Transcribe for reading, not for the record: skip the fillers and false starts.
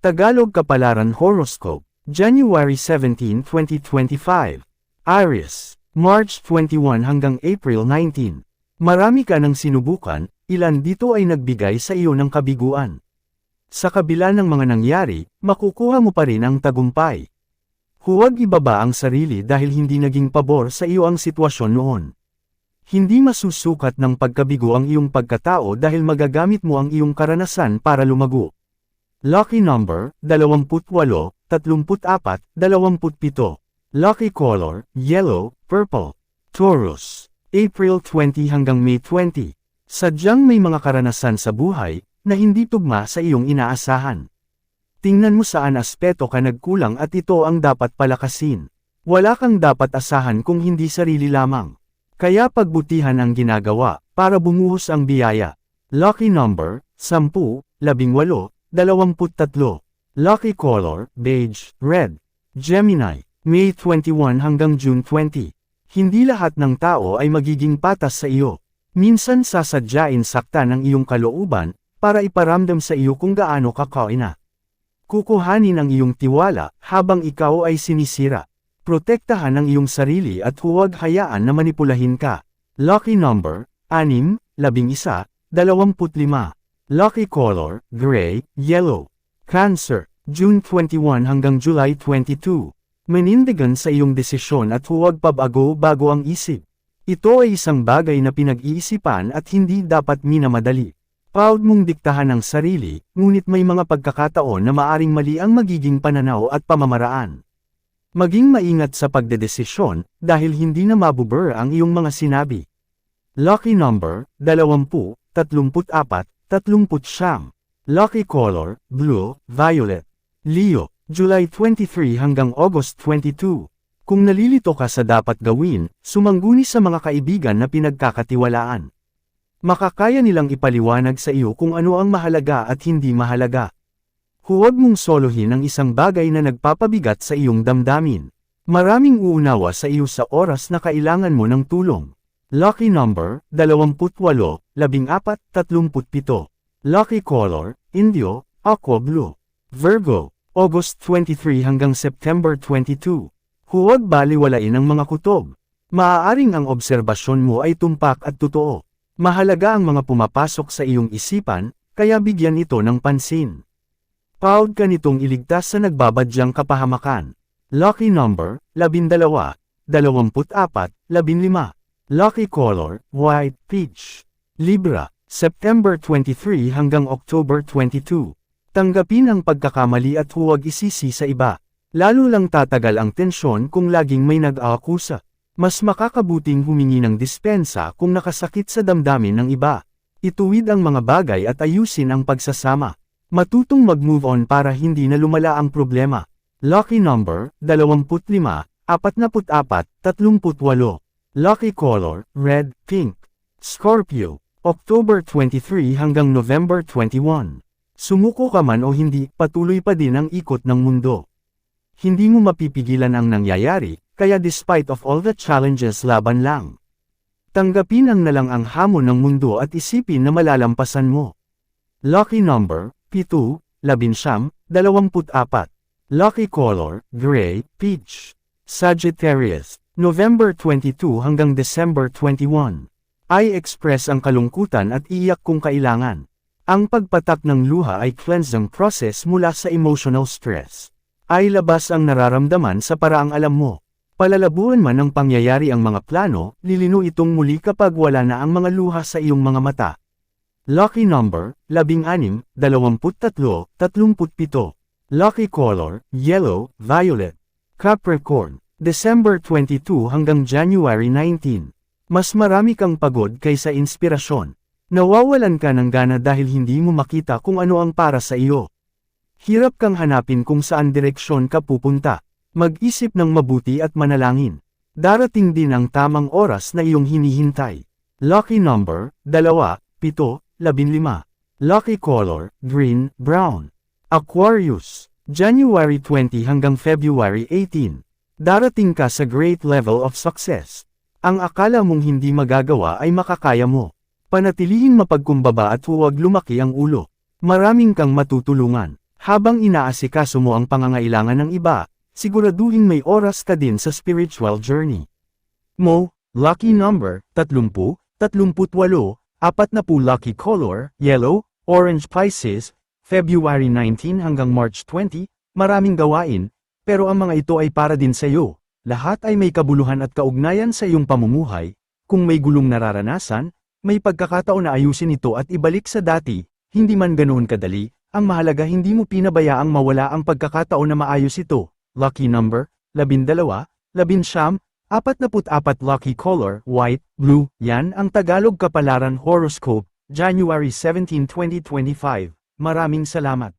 Tagalog Kapalaran Horoscope, January 17, 2025. Aries, March 21 hanggang April 19. Marami ka nang sinubukan, ilan dito ay nagbigay sa iyo ng kabiguan. Sa kabila ng mga nangyari, makukuha mo pa rin ang tagumpay. Huwag ibaba ang sarili dahil hindi naging pabor sa iyo ang sitwasyon noon. Hindi masusukat ng pagkabigo ang iyong pagkatao dahil magagamit mo ang iyong karanasan para lumago. Lucky number, 28, 34, 27. Lucky color, yellow, purple. Taurus, April 20 hanggang May 20. Sadyang may mga karanasan sa buhay na hindi tugma sa iyong inaasahan. Tingnan mo saan aspeto ka nagkulang at ito ang dapat palakasin. Wala kang dapat asahan kung hindi sarili lamang. Kaya pagbutihan ang ginagawa para bumuhos ang biyaya. Lucky number, 10, 18, 23. Lucky color, beige, red. Gemini, May 21 hanggang June 20. Hindi lahat ng tao ay magiging patas sa iyo. Minsan sasadyain saktan ang iyong kalooban, para iparamdam sa iyo kung gaano ka kaina. Kukuhanin ang iyong tiwala, habang ikaw ay sinisira. Protektahan ang iyong sarili at huwag hayaan na manipulahin ka. Lucky number, 6, 11, 25. Lucky color, gray, yellow. Cancer, June 21 hanggang July 22. Manindigan sa iyong desisyon at huwag pabago-bago ang isip. Ito ay isang bagay na pinag-iisipan at hindi dapat minamadali. Proud mong diktahan ang sarili, ngunit may mga pagkakataon na maaring mali ang magiging pananaw at pamamaraan. Maging maingat sa pagdedesisyon, dahil hindi na mabubur ang iyong mga sinabi. Lucky number, 20, 34, 39. Lucky color, blue, violet. Leo, July 23 hanggang August 22. Kung nalilito ka sa dapat gawin, sumangguni sa mga kaibigan na pinagkakatiwalaan. Makakaya nilang ipaliwanag sa iyo kung ano ang mahalaga at hindi mahalaga. Huwag mong solohin ang isang bagay na nagpapabigat sa iyong damdamin. Maraming uunawa sa iyo sa oras na kailangan mo ng tulong. Lucky number, 28, 14, 37. Lucky color, indio, aqua blue. Virgo, August 23 hanggang September 22. Huwag baliwalain ang mga kutob. Maaaring ang obserbasyon mo ay tumpak at totoo. Mahalaga ang mga pumapasok sa iyong isipan, kaya bigyan ito ng pansin. Proud ka nitong iligtas sa nagbabadyang kapahamakan. Lucky number, 12, 24, 15. Lucky color, white, peach. Libra, September 23 hanggang October 22. Tanggapin ang pagkakamali at huwag isisi sa iba. Lalo lang tatagal ang tensyon kung laging may nag-aakusa. Mas makakabuting humingi ng dispensa kung nakasakit sa damdamin ng iba. Ituwid ang mga bagay at ayusin ang pagsasama. Matutong mag-move on para hindi na lumala ang problema. Lucky number, 25, 44, 38. Lucky color, red, pink. Scorpio, October 23 hanggang November 21. Sumuko ka man o hindi, patuloy pa din ang ikot ng mundo. Hindi mo mapipigilan ang nangyayari, kaya despite of all the challenges laban lang. Tanggapin ang nalang ang hamon ng mundo at isipin na malalampasan mo. Lucky number, 7, 11, 24. Lucky color, gray, peach. Sagittarius, November 22 hanggang December 21. I-express ang kalungkutan at iyak kung kailangan. Ang pagpatak ng luha ay cleansing process mula sa emotional stress. Ay labas ang nararamdaman sa paraang alam mo. Palalabuan man ng pangyayari ang mga plano, lilino itong muli kapag wala na ang mga luha sa iyong mga mata. Lucky number, 16, 23, 37. Lucky color, yellow, violet. Capricorn, December 22 hanggang January 19. Mas marami kang pagod kaysa inspirasyon. Nawawalan ka ng gana dahil hindi mo makita kung ano ang para sa iyo. Hirap kang hanapin kung saan direksyon ka pupunta. Mag-isip ng mabuti at manalangin. Darating din ang tamang oras na iyong hinihintay. Lucky number, 2, 7, 15. Lucky color, green, brown. Aquarius, January 20 hanggang February 18. Darating ka sa great level of success. Ang akala mong hindi magagawa ay makakaya mo. Panatilihin mapagkumbaba at huwag lumaki ang ulo. Maraming kang matutulungan. Habang inaasikaso mo ang pangangailangan ng iba, siguraduhin may oras ka din sa spiritual journey mo. Lucky number, 30, 38, 40 lucky color, yellow, orange. Pisces, February 19 hanggang March 20, maraming gawain, pero ang mga ito ay para din sa iyo. Lahat ay may kabuluhan at kaugnayan sa iyong pamumuhay. Kung may gulong nararanasan, may pagkakataon na ayusin ito at ibalik sa dati, hindi man ganoon kadali, ang mahalaga hindi mo pinabayaang mawala ang pagkakataon na maayos ito. Lucky number, 12, 19, 44 lucky color, white, blue. Yan ang Tagalog Kapalaran Horoscope, January 17, 2025. Maraming salamat.